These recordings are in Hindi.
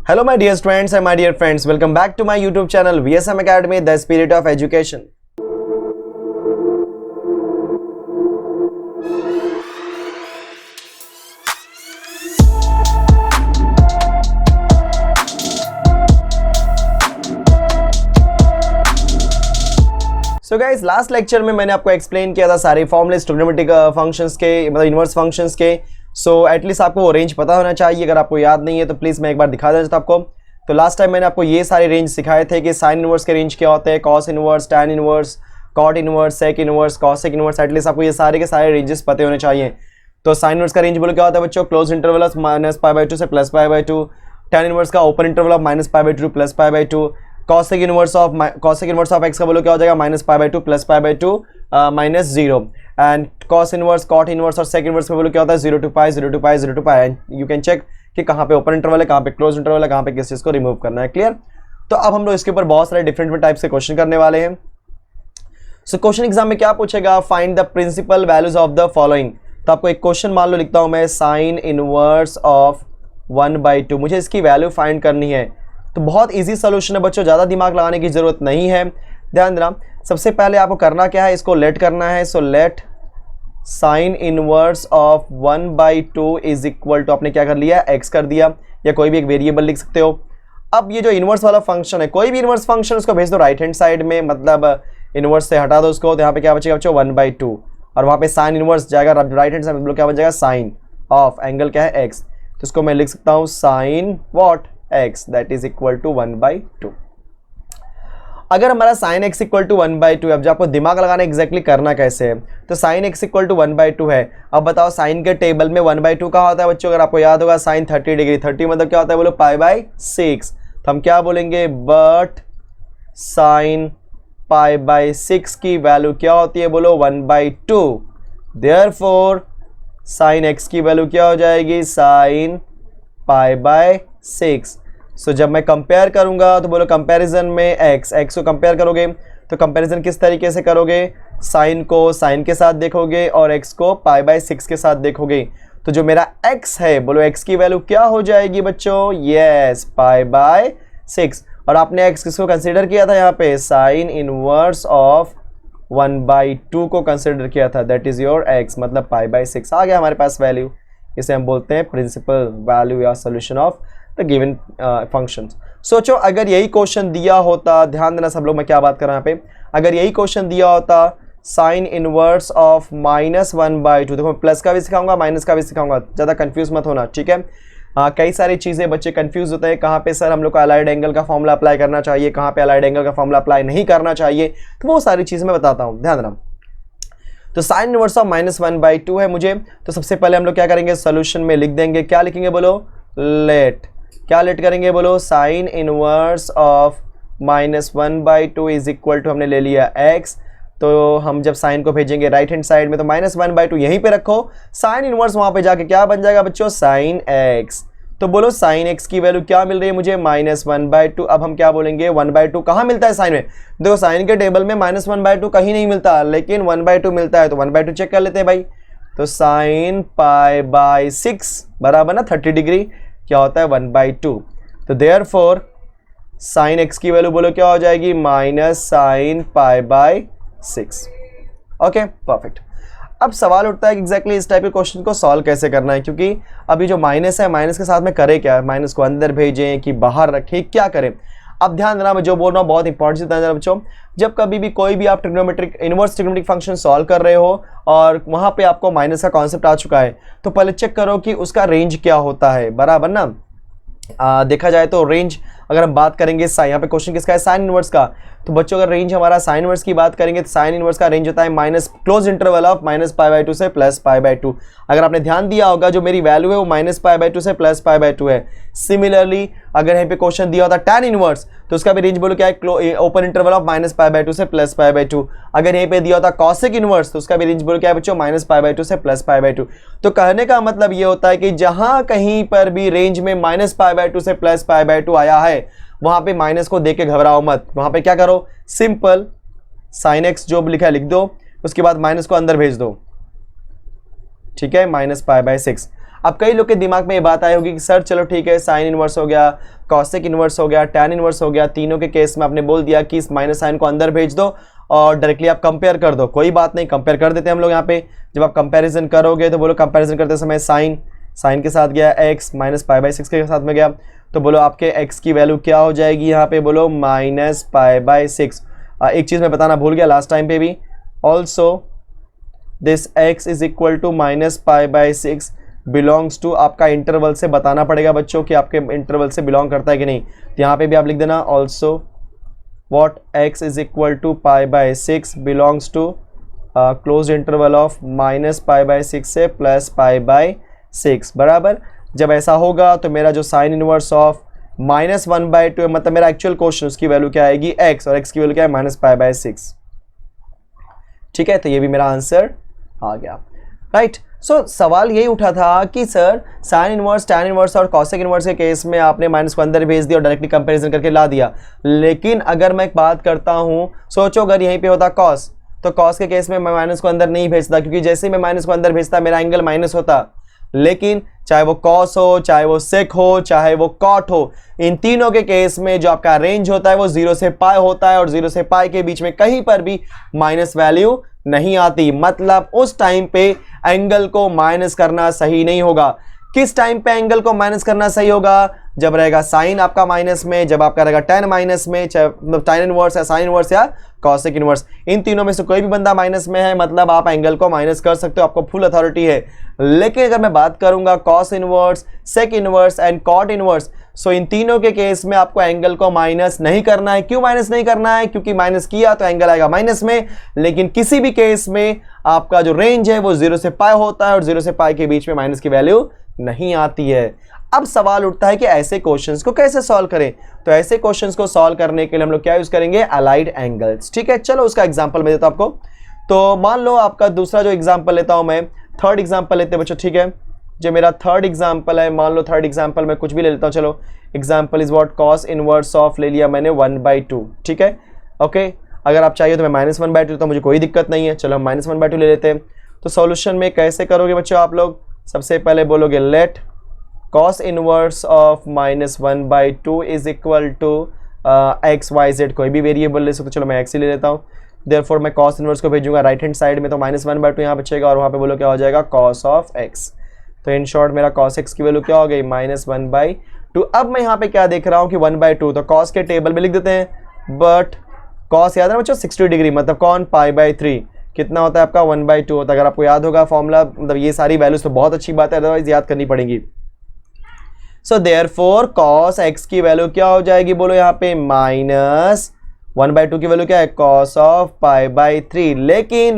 Hello my dear students and my dear friends, welcome back to my YouTube channel VSM Academy, the spirit of education. So guys, last lecture में मैंने आपको एक्सप्लेन किया था सारे फॉर्मलेस ट्रिग्नोमेट्रिक फंक्शंस के, मतलब इनवर्स फंक्शंस के. सो एटलीस्ट आपको वो रेंज पता होना चाहिए. अगर आपको याद नहीं है तो प्लीज़ मैं एक बार दिखा देता हूं आपको. तो लास्ट टाइम मैंने आपको ये सारे रेंज सिखाए थे कि साइन इनवर्स के रेंज क्या होते हैं, cos inverse, tan inverse, cot inverse, sec inverse, cosec inverse. At least आपको ये सारे के सारे रेंजेस पते होने चाहिए. तो साइन इनवर्स का रेंज बोलो क्या होता है बच्चों, क्लोज इंटरवल ऑफ -π/2 से +π/2. टैन इनवर्स का open interval of -π/2 to +π/2. Cosec inverse of x का बोलो क्या हो जाएगा, -π/2 +π/2 -0. And cos inverse, cot inverse और सेक इनवर्स में बोलो क्या होता है 0 to π, 0 to π, 0 to π. And you can check कि कहाँ पे ओपन इंटरवल है, कहाँ पे क्लोज इंटरवल है, कहाँ पे किस चीज़ को रिमूव करना है. क्लियर. तो अब हम लोग इसके ऊपर बहुत सारे डिफरेंट टाइप से क्वेश्चन करने वाले हैं. सो क्वेश्चन एग्जाम में क्या पूछेगा, find the principal values of the following. तो आपको एक क्वेश्चन मान लो लिखता हूं मैं, साइन इनवर्स ऑफ 1/2. मुझे इसकी वैल्यू फाइंड करनी है. तो बहुत इजी सोल्यूशन है बच्चों, ज़्यादा दिमाग लगाने की जरूरत नहीं है. ध्यान देना, सबसे पहले आपको करना क्या है, इसको लेट करना है. So let sine inverse of 1/2 is equal to, आपने क्या कर लिया, x कर दिया, या कोई भी एक वेरिएबल लिख सकते हो. अब ये जो इनवर्स वाला फंक्शन है, कोई भी इनवर्स फंक्शन उसको भेज दो राइट हैंड साइड में, मतलब इनवर्स से हटा दो उसको. तो यहाँ पे क्या बचेगा बच्चों, 1/2, और वहाँ पे साइन इनवर्स जाएगा राइट हैंड साइड में, क्या बन जाएगा, साइन ऑफ एंगल क्या है, x. तो इसको मैं लिख सकता हूँ sine what, x, that is equal to 1/2. अगर हमारा साइन x इक्वल टू 1/2 है, अब जो आपको दिमाग लगाना एग्जैक्टली करना कैसे है, तो साइन x इक्वल टू 1/2 है. अब बताओ साइन के टेबल में 1/2 का होता है बच्चों, अगर आपको याद होगा साइन 30 डिग्री, 30 मतलब क्या होता है बोलो, π/6. तो हम क्या बोलेंगे, बट साइन π/6 की वैल्यू क्या होती है बोलो, 1/2. देयरफॉर साइन x की वैल्यू क्या हो जाएगी, साइन π/6. सो जब मैं कंपेयर करूंगा तो बोलो कंपैरिजन में x को कंपेयर करोगे तो कंपैरिजन किस तरीके से करोगे, साइन को साइन के साथ देखोगे और x को π/6 के साथ देखोगे. तो जो मेरा x है बोलो, x की वैल्यू क्या हो जाएगी बच्चों, यस, π/6. और आपने x किसको कंसीडर किया था यहाँ पे, साइन इनवर्स ऑफ 1/2 को कंसीडर किया था, दैट इज योर x, मतलब π/6 आ गया हमारे पास वैल्यू. इसे हम बोलते हैं प्रिंसिपल वैल्यू या solution of the given function. सोचो अगर यही क्वेश्चन दिया होता, ध्यान देना सब लोग मैं क्या बात कर रहा हूँ यहाँ पे, अगर यही क्वेश्चन दिया होता साइन इनवर्स ऑफ -1/2, देखो प्लस का भी सिखाऊंगा माइनस का भी सिखाऊंगा, ज़्यादा कंफ्यूज मत होना, ठीक है. कई सारी चीज़ें बच्चे कंफ्यूज होते हैं, कहाँ पे सर हम लोग को अलाइड एंगल का फॉर्मूला अप्लाई करना चाहिए, कहाँ पे अलाइड एंगल का फॉर्मूला अप्लाई नहीं करना चाहिए, तो वो सारी चीज़ें मैं बताता हूँ, ध्यान देना. तो साइन इनवर्स ऑफ -1/2 है मुझे, तो सबसे पहले हम लोग क्या करेंगे, सोल्यूशन में लिख देंगे, क्या लिखेंगे बोलो, लेट. क्या लेट करेंगे बोलो, sine inverse of -1/2 is equal to, हमने ले लिया x. तो हम जब साइन को भेजेंगे राइट हैंड साइड में तो -1/2 यहीं पे रखो, साइन इनवर्स वहां पे जाके क्या बन जाएगा बच्चों, साइन x. तो बोलो साइन x की वैल्यू क्या मिल रही है मुझे, -1/2. अब हम क्या बोलेंगे, 1/2 कहाँ मिलता है साइन में, देखो साइन के टेबल में -1/2 कहीं नहीं मिलता, लेकिन 1/2 मिलता है, तो 1/2 चेक कर लेते हैं भाई. तो साइन π/6 बराबर ना 30 डिग्री क्या होता है, 1/2. तो देयरफॉर साइन x की वैल्यू बोलो क्या हो जाएगी, -sin π/6. Okay, perfect. अब सवाल उठता है कि एग्जैक्टली इस टाइप के क्वेश्चन को सॉल्व कैसे करना है, क्योंकि अभी जो माइनस है, माइनस के साथ में करें क्या, माइनस को अंदर भेजें कि बाहर रखें, क्या करें. अब ध्यान देना, मैं जो बोल रहा हूँ बहुत इंपॉर्टेंट चीज़ है बच्चों. जब कभी भी कोई भी आप trigonometric inverse trigonometric function solve कर रहे हो और वहाँ पे आपको माइनस का कॉन्सेप्ट आ चुका है, तो पहले चेक करो कि उसका रेंज क्या होता है, बराबर ना. देखा जाए तो रेंज अगर हम बात करेंगे, यहाँ पे क्वेश्चन किसका है, साइन इनवर्स का. तो बच्चों अगर रेंज हमारा साइन इनवर्स की बात करेंगे तो साइन इनवर्स का रेंज होता है माइनस क्लोज इंटरवल ऑफ -π/2 से +π/2. अगर आपने ध्यान दिया होगा जो मेरी वैल्यू है वो -π/2 से +π/2 है. सिमिलरली अगर यहाँ पे क्वेश्चन दिया होता टैन इनवर्स तो उसका भी रेंज बोलो क्या है, ओपन इंटरवल ऑफ -π/2 से +π/2. अगर यहीं पे दिया होता कॉसेक इनवर्स तो उसका भी रेंज बोलो क्या है बच्चों, -π/2 से +π/2. तो कहने का मतलब ये होता है कि जहां कहीं पर भी रेंज में -π/2 से +π/2 आया है, वहां पे माइनस को देख के घबराओ मत, वहां पे क्या करो, सिंपल साइन x जो लिखा है लिख दो, उसके बाद माइनस को अंदर भेज दो, ठीक है, -π/6. अब कई लोग के दिमाग में ये बात आई होगी कि सर चलो ठीक है, साइन इनवर्स हो गया, कॉसेक इनवर्स हो गया, टैन इनवर्स हो गया, तीनों के केस में आपने बोल दिया कि इस माइनस साइन को अंदर भेज दो और डायरेक्टली आप कंपेयर कर दो। कोई बात नहीं, कंपेयर कर देते हैं हम लोग यहाँ पे। जब आप कंपेरिजन करोगे तो बोलो कंपेरिजन करते समय साइन के साथ गया x माइनस पाई बाई 6 के साथ में गया, तो बोलो आपके x की वैल्यू क्या हो जाएगी यहाँ पे, बोलो माइनस पाई बाई 6। एक चीज़ मैं बताना भूल गया लास्ट टाइम पे भी, also this x is equal to minus pi by 6 belongs to, आपका इंटरवल से बताना पड़ेगा बच्चों कि आपके इंटरवल से बिलोंग करता है कि नहीं। तो यहाँ पे भी आप लिख देना also what x is equal to pi by 6 belongs to close interval of minus pi by 6 से प्लस पाई बाई 6 बराबर। जब ऐसा होगा तो मेरा जो साइन इनवर्स ऑफ -1/2 मतलब मेरा एक्चुअल क्वेश्चन, उसकी वैल्यू क्या आएगी x, और x की वैल्यू क्या है माइनस पाई बाई 6। ठीक है, तो ये भी मेरा आंसर आ गया, राइट। सो सवाल यही उठा था कि sir sine inverse, tan inverse और कॉसेक इनवर्स के केस में आपने माइनस को अंदर भेज दिया और डायरेक्टली कंपैरिजन करके ला दिया, लेकिन अगर मैं एक बात करता हूँ, सोचो अगर यहीं पे होता कॉस, तो कॉस के केस में मैं माइनस को अंदर नहीं भेजता, क्योंकि जैसे ही मैं माइनस को अंदर भेजता मेरा एंगल माइनस होता। लेकिन चाहे वो कॉस हो, चाहे वो सेक हो, चाहे वो कॉट हो, इन तीनों के केस में जो आपका रेंज होता है वो 0 से पाई होता है, और 0 से पाई के बीच में कहीं पर भी माइनस वैल्यू नहीं आती। मतलब उस टाइम पे एंगल को माइनस करना सही नहीं होगा। किस टाइम पे एंगल को माइनस करना सही होगा? जब रहेगा साइन आपका माइनस में, जब आपका रहेगा टैन माइनस में, चाहे मतलब टैन इनवर्स या साइन इनवर्स या कॉसेक इनवर्स, इन तीनों में से कोई भी बंदा माइनस में है, मतलब आप एंगल को माइनस कर सकते हो, आपको फुल अथॉरिटी है। लेकिन अगर मैं बात करूंगा cos inverse, sec inverse and cot inverse, so इन तीनों के केस में आपको एंगल को माइनस नहीं करना है। क्यों माइनस नहीं करना है? क्योंकि माइनस किया तो एंगल आएगा माइनस में, लेकिन किसी भी केस में आपका जो रेंज है वो 0 से पाई होता है, और 0 से पाई के बीच में माइनस की वैल्यू नहीं आती है। अब सवाल उठता है कि ऐसे क्वेश्चंस को कैसे सॉल्व करें। तो ऐसे क्वेश्चंस को सॉल्व करने के लिए हम लोग क्या यूज करेंगे? Allied angles. ठीक है, चलो उसका एग्जांपल मैं देता हूं आपको। तो मान लो आपका दूसरा जो एग्जांपल लेता हूं मैं, थर्ड एग्जांपल लेते हैं बच्चों। ठीक है, जो मेरा थर्ड एग्जांपल है, मान लो थर्ड एग्जांपल में कुछ भी ले लेता हूं। चलो example is what, cos inverse of ले लिया मैंने 1/2। ठीक है, ओके, अगर आप चाहिए तो मैं -1/2, तो मुझे कोई दिक्कत नहीं है। चलो हम -1/2 ले लेते हैं। तो सॉल्यूशन में कैसे करोगे बच्चों आप लोग? सबसे पहले बोलोगे let cos inverse of -1/2 is equal to x y z, कोई भी वेरिएबल ले सकते। चलो मैं एक्स ही ले लेता हूँ। देयरफॉर मैं cos इनवर्स को भेजूंगा राइट हैंड साइड में, तो -1/2 यहाँ बचेगा, और वहाँ पे बोलो क्या हो जाएगा? cos of x। तो इन शॉर्ट मेरा cos x की वैल्यू क्या हो गई? -1/2। अब मैं यहाँ पे क्या देख रहा हूँ कि 1/2, तो cos के टेबल में लिख देते हैं, बट cos याद है बच्चों 60 डिग्री, मतलब कौन? π/3 कितना होता है आपका? 1/2 होता है। अगर आपको याद होगा फॉर्मूला, मतलब ये सारी वैल्यूज तो बहुत अच्छी बात है, अदरवाइज याद करनी पड़ेगी। सो देयरफॉर cos x की वैल्यू क्या हो जाएगी? बोलो यहाँ पे -1/2 की वैल्यू क्या है? cos of π/3।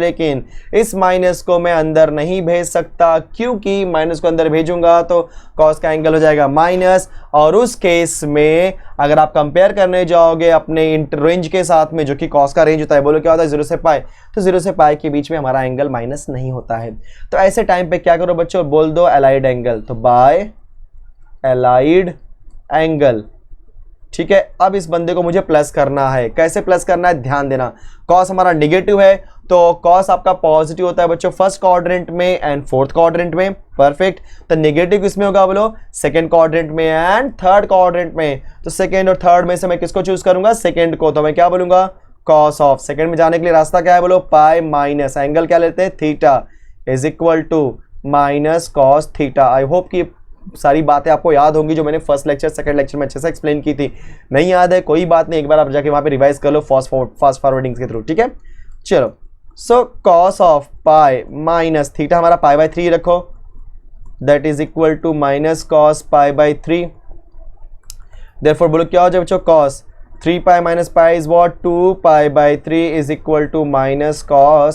लेकिन इस माइनस को मैं अंदर नहीं भेज सकता, क्योंकि माइनस को अंदर भेजूंगा तो cos का एंगल हो जाएगा माइनस, और उस केस में अगर आप कंपेयर करने जाओगे अपने रेंज के साथ में, जो कि cos का रेंज होता है, बोलो क्या होता है? 0 से पाई, तो 0 से पाई के बीच में हमारा एंगल माइनस नहीं होता है। तो ऐसे टाइम पे क्या करो बच्चों? बोल दो अलाइड एंगल। तो बाय अलाइड एंगल। ठीक है, अब इस बंदे को मुझे प्लस करना है। कैसे प्लस करना है? ध्यान देना, cos हमारा नेगेटिव है, तो cos आपका पॉजिटिव होता है बच्चों फर्स्ट क्वाड्रेंट में एंड फोर्थ क्वाड्रेंट में। परफेक्ट, तो नेगेटिव किसमें होगा बोलो? सेकंड क्वाड्रेंट में एंड थर्ड क्वाड्रेंट में। तो सेकंड और थर्ड में से मैं किसको चूज करूंगा? सेकंड को। तो मैं क्या बोलूंगा? cos of. सेकंड में जाने के लिए रास्ता क्या है बोलो? पाई माइनस एंगल क्या लेते हैं? Theta is equal to minus cos theta. I hope कि सारी बातें आपको याद होंगी जो मैंने फर्स्ट लेक्चर सेकंड लेक्चर में अच्छे से एक्सप्लेन की थी। नहीं याद है कोई बात नहीं, एक बार आप जाके वहां पे रिवाइज कर लो फास्ट फॉरवर्डिंग के थ्रू। ठीक है, चलो so cos of pi minus theta हमारा π/3 रखो, that is equal to minus cos π/3। Therefore बोलो क्या हो जाए बच्चों? cos 3π minus pi is what? 2π/3 is equal to minus cos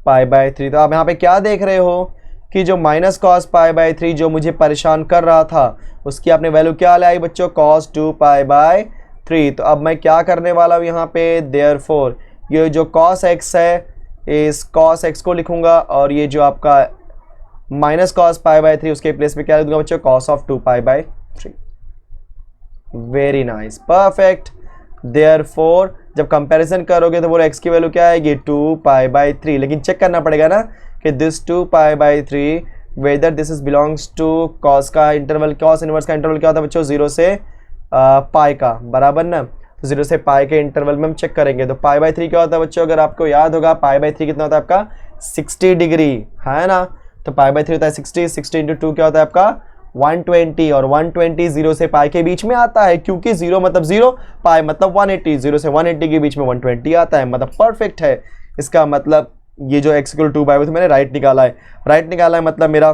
π/3। तो आप यहाँ पे क्या देख रहे हो कि जो माइनस cos π/3 जो मुझे परेशान कर रहा था, उसकी आपने वैल्यू क्या लाई बच्चों? cos 2π/3। तो अब मैं क्या करने वाला हूँ यहाँ पे? देयरफॉर ये जो cos x है, इस cos x को लिखूंगा, और ये जो आपका माइनस cos π/3 उसके प्लेस पे क्या लिख दूंगा बच्चों? cos of 2π/3। Very nice, perfect. Therefore जब कंपैरिजन करोगे तो बोलो x की वैल्यू क्या आएगी? 2π/3। लेकिन चेक करना पड़ेगा ना कि this 2π/3 whether this is belongs to cos का इंटरवल, कॉस इनवर्स का इंटरवल क्या होता है बच्चों, 0 से पाई का, बराबर ना। तो 0 से पाई के इंटरवल में हम चेक करेंगे। तो पाई बाई 3 क्या होता है बच्चों, अगर आपको याद होगा पाई बाई 3 कितना होता है आपका 60 डिग्री, है ना। तो पाई बाई 3 होता है 60, 60 इंटू 2 क्या होता है आपका 120, और 120 0 से पाई के बीच में आता है, क्योंकि 0 मतलब 0, पाई मतलब 180, 0 से 180 के बीच में 120 आता है, मतलब परफेक्ट है। इसका मतलब ये जो x इक्वल 2 बाई, तो मैंने राइट निकाला है, राइट निकाला है मतलब मेरा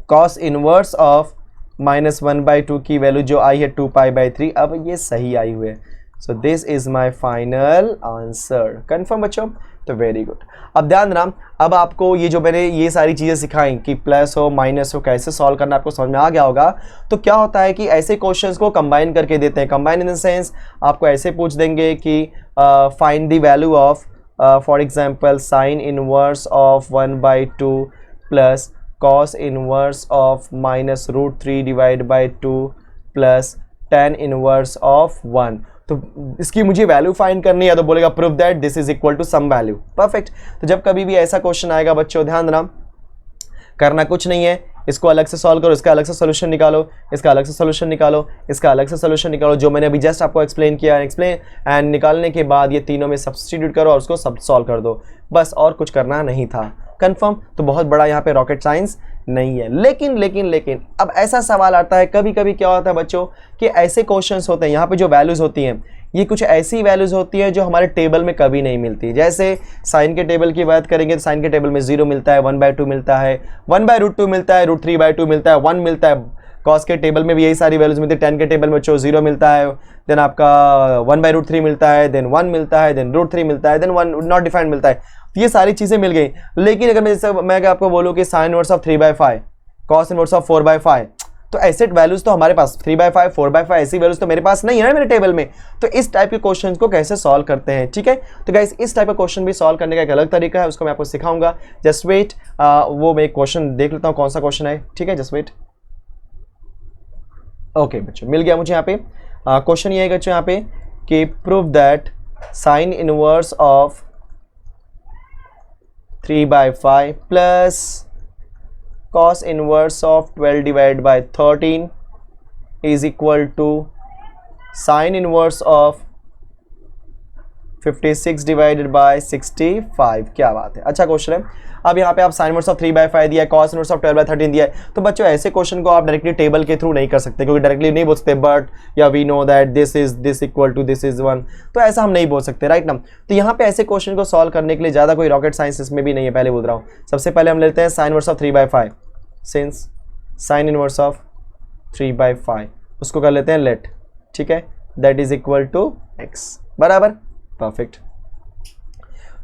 कॉस इनवर्स ऑफ -1/2 की वैल्यू जो आई है 2 पाई बाई 3, अब ये सही आई हुई है। So this is my final answer. Confirm बच्चों, तो वेरी गुड। अब ध्यान देना, अब आपको ये जो मैंने ये सारी चीज़ें सिखाई कि प्लस हो माइनस हो कैसे सॉल्व करना, आपको समझ में आ गया होगा। तो क्या होता है कि ऐसे क्वेश्चंस को कंबाइन करके देते हैं। कंबाइन इन द सेंस आपको ऐसे पूछ देंगे कि find the value of for example sign inverse of 1/2 plus cos inverse of -√3 divide by 2 plus tan inverse of 1। तो इसकी मुझे वैल्यू फाइंड करनी है, तो बोलेगा prove that this is equal to some value. Perfect. तो जब कभी भी ऐसा क्वेश्चन आएगा बच्चों, ध्यान देना, करना कुछ नहीं है, इसको अलग से सॉल्व करो, इसका अलग से सोल्यूशन निकालो, इसका अलग से सोल्यूशन निकालो, इसका अलग से सोल्यूशन निकालो, जो मैंने अभी जस्ट आपको एक्सप्लेन किया, एक्सप्लेन एंड निकालने के बाद ये तीनों में सब्स्टिट्यूट करो और उसको सब सॉल्व कर दो, बस और कुछ करना नहीं था। कंफर्म। तो बहुत बड़ा यहाँ पे रॉकेट साइंस नहीं है। लेकिन लेकिन लेकिन अब ऐसा सवाल आता है, कभी कभी क्या होता है बच्चों कि ऐसे क्वेश्चंस होते हैं, यहाँ पे जो वैल्यूज होती हैं ये कुछ ऐसी वैल्यूज होती हैं जो हमारे टेबल में कभी नहीं मिलती। जैसे साइन के टेबल की बात करेंगे तो साइन के टेबल में 0 मिलता है, 1/2 मिलता है, 1/√2 मिलता है, √3/2 मिलता है, 1 मिलता है। कॉस के टेबल में भी यही सारी वैल्यूज मिलती है। 10 के टेबल में 0 मिलता है, देन आपका 1/√3 मिलता है, देन 1 मिलता है, देन √3 मिलता है, देन 1 नॉट डिफाइंड मिलता है। तो ये सारी चीज़ें मिल गई। लेकिन अगर मैं आपको बोलूँ कि sign inverse of 3/5, cos inverse of 4/5, तो ऐसे वैल्यूज तो हमारे पास 3/5, 4/5 ऐसी वैल्यूज तो मेरे पास नहीं है ना मेरे टेबल में। तो इस टाइप के क्वेश्चंस को कैसे सॉल्व करते हैं, ठीक है। तो गाइस इस टाइप का क्वेश्चन भी सॉल्व करने का एक अलग तरीका है, उसको मैं आपको सिखाऊंगा। जस्ट वेट, वो मैं एक क्वेश्चन देख लेता हूँ कौन सा क्वेश्चन है, ठीक है। Just wait. ओके बच्चों, मिल गया मुझे यहाँ पे क्वेश्चन। ये है बच्चों यहाँ पे कि prove that sine inverse of 3/5 plus cos inverse of 12 divided by 13 is equal to sin inverse of 56 divided by 65। क्या बात है, अच्छा क्वेश्चन है। अब यहाँ पे आप sin इनवर्स ऑफ 3/5 दिया है, cos इनवर्स ऑफ 12/13 दिया है। तो बच्चों ऐसे क्वेश्चन को आप डायरेक्टली टेबल के थ्रू नहीं कर सकते, क्योंकि डायरेक्टली नहीं बोल सकते बट या we know that this equal to this is 1, तो ऐसा हम नहीं बोल सकते, राइट ना। तो यहाँ पे ऐसे क्वेश्चन को सॉल्व करने के लिए ज़्यादा कोई रॉकेट साइंस इसमें भी नहीं है, पहले बोल रहा हूँ। सबसे पहले हम लेते हैं sin inverse of 3/5, since sine inverse of 3/5 उसको कर लेते हैं लेट, ठीक है, that is equal to x, बराबर, परफेक्ट।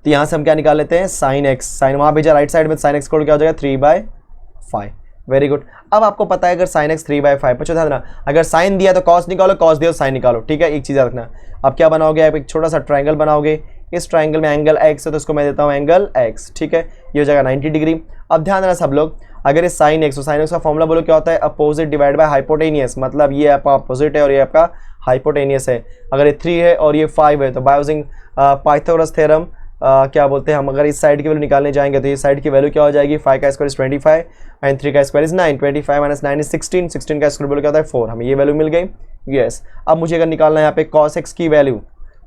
तो यहाँ से हम क्या निकाल लेते हैं साइन x, साइन वहाँ भेजा राइट साइड में, साइन x को क्या हो जाएगा 3/5। Very good. अब आपको पता है अगर साइन x 3/5, बच्चों ध्यान देना, अगर साइन दिया तो कॉस निकालो, कॉस दिया तो साइन निकालो, ठीक है। एक चीज़ याद रखना, अब क्या बनाओगे आप एक छोटा सा ट्राइंगल बनाओगे, इस ट्राइंगल में एंगल x है तो इसको मैं देता हूँ एंगल x, ठीक है, ये हो जाएगा 90 डिग्री। अब ध्यान देना सब लोग, अगर ये साइन x, तो साइन x का फॉर्मूला बोलो क्या होता है, अपोजिट डिवाइड बाय हाइपोटेनियस, मतलब ये आपका अपोजिट है और ये आपका हाइपोटेनियस है। अगर ये 3 है और ये 5 है तो बाय यूजिंग पाइथागोरस थ्योरम क्या बोलते हैं हम, अगर इस साइड की वैल्यू निकालने जाएंगे तो ये साइड की वैल्यू क्या हो जाएगी, 5 का स्क्वायर इज 25 एंड 3 का स्क्वायर इज 9, 25 माइनस 9 इज 16, 16 का स्क्वायर बोलो क्या होता है 4, हमें ये वैल्यू मिल गई। यस, अब मुझे अगर निकालना है यहाँ पे cos x की वैल्यू,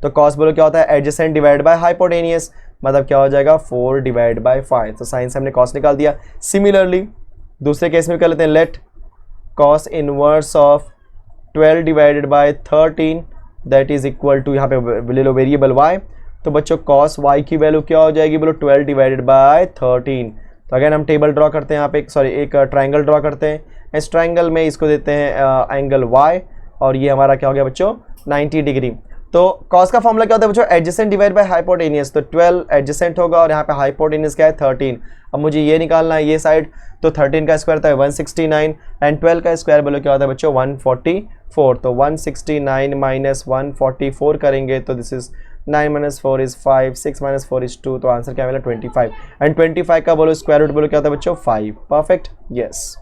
तो cos बोलो क्या होता है एडजेसेंट डिवाइड बाय हाइपोटेनियस, मतलब क्या हो जाएगा 4 डिवाइड बाय 5, तो साइन से हमने cos निकाल दिया। सिमिलरली दूसरे केस में कर लेते हैं let cos inverse of 12 divided by 13 that is equal to, यहाँ पे ले लो वेरिएबल y, तो बच्चों cos y की वैल्यू क्या हो जाएगी बोलो 12 डिवाइडेड बाय 13। तो अगेन हम टेबल ड्रॉ करते हैं यहाँ पे, सॉरी एक ट्राइंगल ड्रॉ करते हैं। इस ट्राइंगल में इसको देते हैं एंगल y और ये हमारा क्या हो गया बच्चों 90 डिग्री। तो cos का फॉर्मूला क्या होता है बच्चों, एडजेसेंट डिवाइड बाय हाइपोटेनियस, तो 12 एडजेसेंट होगा और यहाँ पे हाइपोटेनियस क्या है 13। अब मुझे ये निकालना है ये साइड, तो 13 का स्क्वायर था 169 एंड 12 का स्क्वायर बोलो क्या होता है बच्चों 144, तो 169 माइनस 144 करेंगे तो this is 9 minus 4 is 5, 6 minus 4 is 2, तो आंसर क्या मिला 25 एंड 25 का बोलो स्क्वायर रूट बोलो क्या होता है बच्चों 5, परफेक्ट। यस,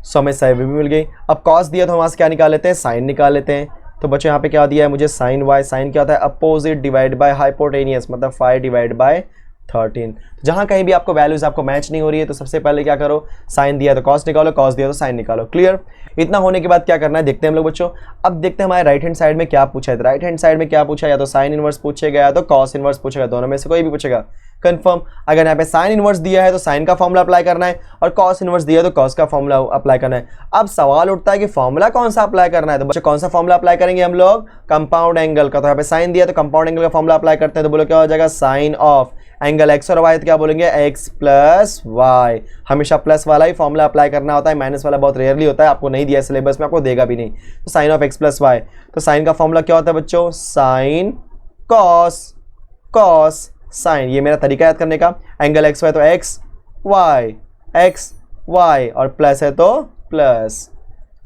सो हमें साइन भी मिल गई। अब cos दिया तो हम वहाँ से क्या निकाल लेते हैं, साइन निकाल लेते हैं। तो बच्चों यहाँ पे क्या दिया है मुझे साइन y, साइन क्या होता है अपोजिट डिवाइड बाय हाइपोटेनियस, मतलब 5 डिवाइड बाय 13। जहां कहीं भी आपको वैल्यूज आपको मैच नहीं हो रही है तो सबसे पहले क्या करो, साइन दिया तो कॉस निकालो, कॉस दिया तो साइन निकालो। क्लियर। इतना होने के बाद क्या करना है देखते हैं हम लोग बच्चों। अब देखते हैं हमारे राइट हैंड साइड में क्या पूछा है। राइट हैंड साइड में क्या पूछा है, या तो साइन इनवर्स पूछेगा या तो कॉस इनवर्स पूछेगा, दोनों में से कोई भी पूछेगा। कंफर्म। अगर यहाँ पे साइन इनवर्स दिया है तो साइन का फॉर्मूला अप्लाई करना है, और कॉस इनवर्स दिया है तो कॉस का फॉर्मूला अप्लाई करना है। अब सवाल उठता है कि फॉर्मूला कौन सा अप्लाई करना है, तो बच्चों कौन सा फॉर्मूला अप्लाई करेंगे हम लोग, कंपाउंड एंगल का। तो यहाँ पे साइन दिया तो कंपाउंड एंगल का फॉर्मूला अप्लाई करते हैं, तो बोलो क्या हो जाएगा, साइन ऑफ एंगल एक्स और वाई, तो क्या बोलेंगे एक्स प्लस वाई। हमेशा प्लस वाला ही फॉर्मूला अप्लाई करना होता है, माइनस वाला बहुत रेयरली होता है, आपको नहीं दिया सिलेबस में, आपको देगा भी नहीं। तो sine of x plus y, तो साइन का फॉर्मूला क्या होता है बच्चों, साइन कॉस, कॉस साइन। ये मेरा तरीका याद करने का। एंगल एक्स वाई तो एक्स वाई और प्लस है तो plus,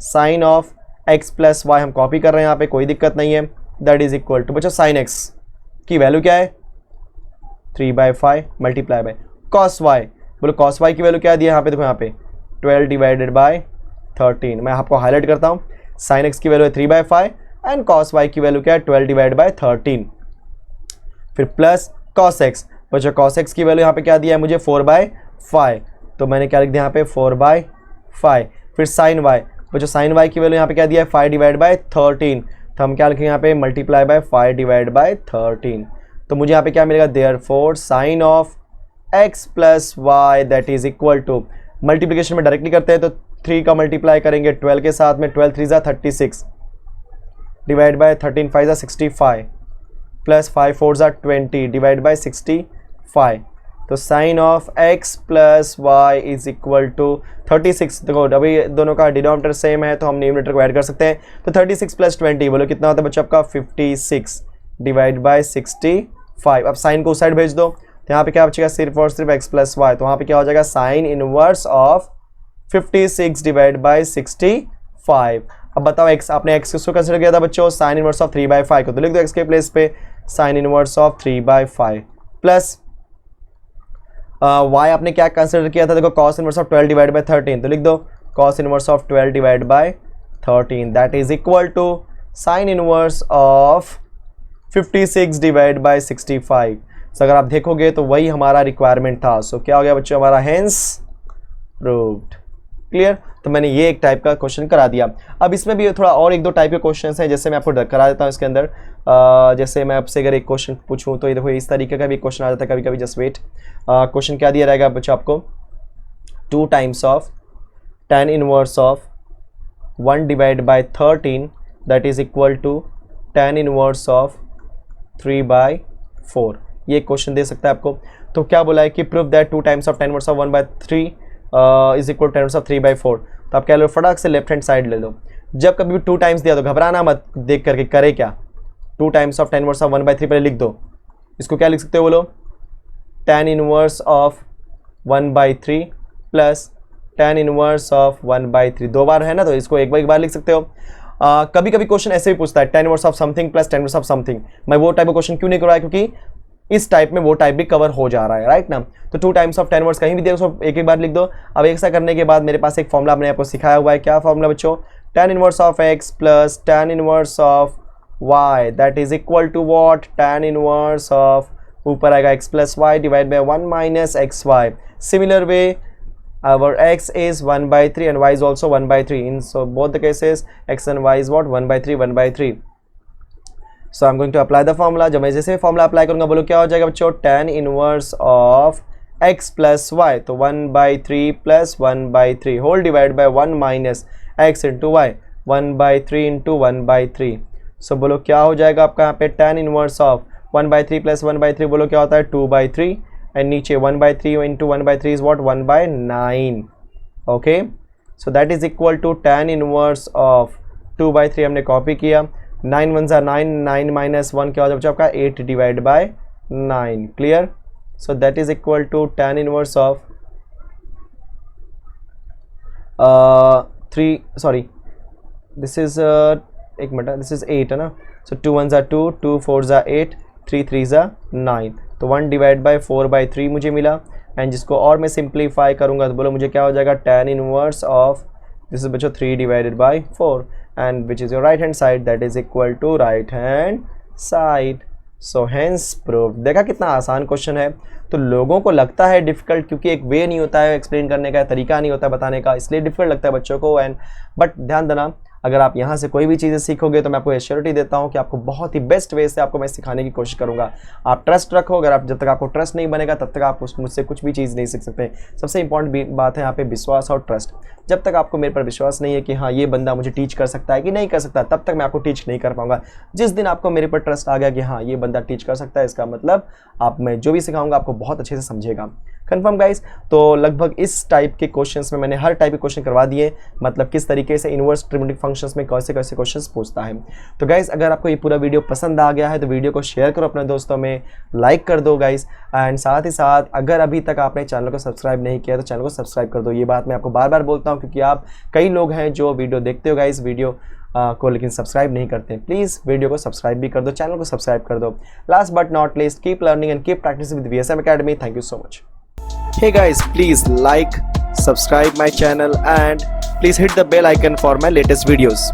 sine of x plus y हम कॉपी कर रहे हैं यहाँ पे, कोई दिक्कत नहीं है। दैट इज इक्वल टू बच्चों साइन एक्स की वैल्यू क्या है 3/5 मल्टीप्लाई बाय कॉस वाई। बोलो कॉस वाई की वैल्यू क्या दिया यहाँ पे, देखो यहाँ पे 12 डिवाइडेड बाय 13। मैं आपको हाईलाइट करता हूँ, साइन एक्स की वैल्यू है 3/5 एंड कॉस वाई की वैल्यू क्या है 12 डिवाइड बाय 13। फिर प्लस कॉस एक्स, बच्चों कॉस एक्स की वैल्यू यहाँ पे क्या दिया है मुझे 4/5, तो मैंने क्या लिख दिया यहाँ पे 4/5। फिर साइन वाई, बच्चों साइन वाई की वैल्यू यहाँ पे क्या दिया है 5 डिवाइड बाय 13, तो हम क्या लिखेंगे यहाँ पे मल्टीप्लाई बाय 5 डिवाइड बाय 13। तो मुझे यहाँ पे क्या मिलेगा, therefore sine of x plus y that is equal to, multiplication में डायरेक्टली करते हैं तो 3 का मल्टीप्लाई करेंगे 12 के साथ में, 12 3 36 divide by 13 5 65 plus 5 4 20 divide by 65। तो sine of x plus y is equal to 36। देखो अभी दोनों का डिनोमिनेटर सेम है तो हम न्यूमरेटर को ऐड कर सकते हैं, तो 36 प्लस 20 बोलो कितना होता है बच्चों आपका 56 डिवाइड बाय 65। अब साइन को उस साइड भेज दो, तो यहाँ पे क्या बचेगा सिर्फ और सिर्फ x प्लस वाई, तो वहाँ पे क्या हो जाएगा sign inverse of 56 divide by 65। अब बताओ x, आपने x किसको कंसिडर किया था बच्चों, साइन इनवर्स ऑफ 3/5 को, तो लिख दो x के प्लेस पे sine inverse of 3/5 plus y आपने क्या कंसिडर किया था, देखो cos inverse of 12 divide by 13, तो लिख दो cos inverse of 12 divide by 13 that is equal to sine inverse of 56 divide by 65। So अगर आप देखोगे तो वही हमारा रिक्वायरमेंट था। सो क्या हो गया बच्चों हमारा, हेंस प्रूव्ड। क्लियर। तो मैंने ये एक टाइप का क्वेश्चन करा दिया। अब इसमें भी थोड़ा और एक दो टाइप के क्वेश्चंस हैं, जैसे मैं आपको करा देता हूँ इसके अंदर। जैसे मैं आपसे अगर एक क्वेश्चन पूछूं तो ये देखो इस तरीके का भी क्वेश्चन आ जाता है कभी कभी। जस्ट वेट, क्वेश्चन क्या दिया रहेगा बच्चों आपको, 2 times of tan inverse of 1 divide by 13 that is equal to tan inverse of 3/4। ये क्वेश्चन दे सकता है आपको। तो क्या बोला है कि prove that 2 times of tan inverse of 1/3 is equal to tan inverse of 3/4। तो आप क्या लो, फटाक से लेफ्ट हैंड साइड ले लो। जब कभी भी 2 टाइम्स दिया तो घबराना मत, देख करके करे क्या, 2 times of tan inverse of 1/3 पहले लिख दो। इसको क्या लिख सकते हो बोलो, tan inverse of 1/3 plus tan inverse of 1/3, 2 बार है ना तो इसको एक बार लिख सकते हो। कभी कभी क्वेश्चन ऐसे भी पूछता है tan inverse of something plus tan inverse of something. मैं वो टाइप का क्वेश्चन क्यों नहीं कर रहा है, क्योंकि इस टाइप में वो टाइप भी कवर हो जा रहा है, राइट ना। तो 2 टाइम्स ऑफ tan इनवर्स कहीं भी दे उसको एक बार लिख दो। अब ऐसा करने के बाद मेरे पास एक फॉर्मूला मैंने आपको सिखाया हुआ है, क्या फॉर्मूला बच्चों, tan inverse of x plus tan inverse of y that is equal to what, tan inverse of, ऊपर आएगा x plus y divide by 1 minus x y. Similar way our x is 1/3 and y is also 1/3 in so both the cases x and y is what 1/3 1/3। so I'm going to apply the formula। जब मैं जैसे फॉर्मूला अप्लाई करूंगा बोलो क्या हो जाएगा बच्चों, tan inverse of x plus y, तो 1/3 plus 1/3 whole divide by 1 minus x into y, 1/3 into 1/3। So बोलो क्या हो जाएगा आपका यहाँ पे tan इनवर्स ऑफ 1/3 प्लस 1/3 बोलो क्या होता है 2/3 एंड नीचे 1/3 into 1/3 is what 1/9। Okay, so that is equal to tan inverse of 2/3 हमने कॉपी किया, 9 1 9, 9 माइनस 1 क्या हो जाएगा आपका 8 divide by 9। Clear. So that is equal to tan inverse of 3 sorry this is एक मिनट, दिस इज 8 है ना। सो 2 1 2, 2 4 8, 3 3 9, तो 1 डिवाइड बाय 4/3 मुझे मिला। एंड जिसको और मैं सिंप्लीफाई करूंगा तो बोलो मुझे क्या हो जाएगा, tan inverse of this is बच्चों 3 divided by 4 and which is your right hand side that is equal to right hand side. So hence proved. देखा कितना आसान क्वेश्चन है। तो लोगों को लगता है डिफ़िकल्ट क्योंकि एक वे नहीं होता है एक्सप्लेन करने का, तरीका नहीं होता है बताने का, इसलिए डिफ़िकल्ट लगता है बच्चों को। एंड बट ध्यान देना, अगर आप यहाँ से कोई भी चीज़ें सीखोगे तो मैं आपको एश्योरिटी देता हूँ कि आपको बहुत ही बेस्ट वे से आपको मैं सिखाने की कोशिश करूँगा। आप ट्रस्ट रखो, अगर आप जब तक आपको ट्रस्ट नहीं बनेगा तब तक आप मुझसे कुछ भी चीज़ नहीं सीख सकते। सबसे इंपॉर्टेंट बात है यहाँ पे विश्वास और ट्रस्ट। जब तक आपको मेरे पर विश्वास नहीं है कि हाँ ये बंदा मुझे टीच कर सकता है कि नहीं कर सकता, तब तक मैं आपको टीच नहीं कर पाऊंगा। जिस दिन आपको मेरे पर ट्रस्ट आ गया कि हाँ ये बंदा टीच कर सकता है, इसका मतलब आप मैं जो भी सिखाऊंगा आपको बहुत अच्छे से समझेगा। Confirm guys? तो लगभग इस टाइप के क्वेश्चंस में मैंने हर टाइप के क्वेश्चन करवा दिए, मतलब किस तरीके से इनवर्स ट्रिमेटिक फंक्शंस में कैसे कैसे क्वेश्चंस पूछता है। तो गाइस अगर आपको ये पूरा वीडियो पसंद आ गया है तो वीडियो को शेयर करो अपने दोस्तों में, लाइक कर दो गाइस। एंड साथ ही साथ अगर अभी तक आपने चैनल को सब्सक्राइब नहीं किया तो चैनल को सब्सक्राइब कर दो। ये बात मैं आपको बार बार बोलता हूँ क्योंकि आप कई लोग हैं जो वीडियो देखते हो गाइस वीडियो को लेकिन सब्सक्राइब नहीं करते। प्लीज़ वीडियो को सब्सक्राइब भी कर दो, चैनल को सब्सक्राइब कर दो। Last but not least, keep learning and keep practicing with VSM Academy। Thank you so much. Hey guys, please like, subscribe my channel and please hit the bell icon for my latest videos.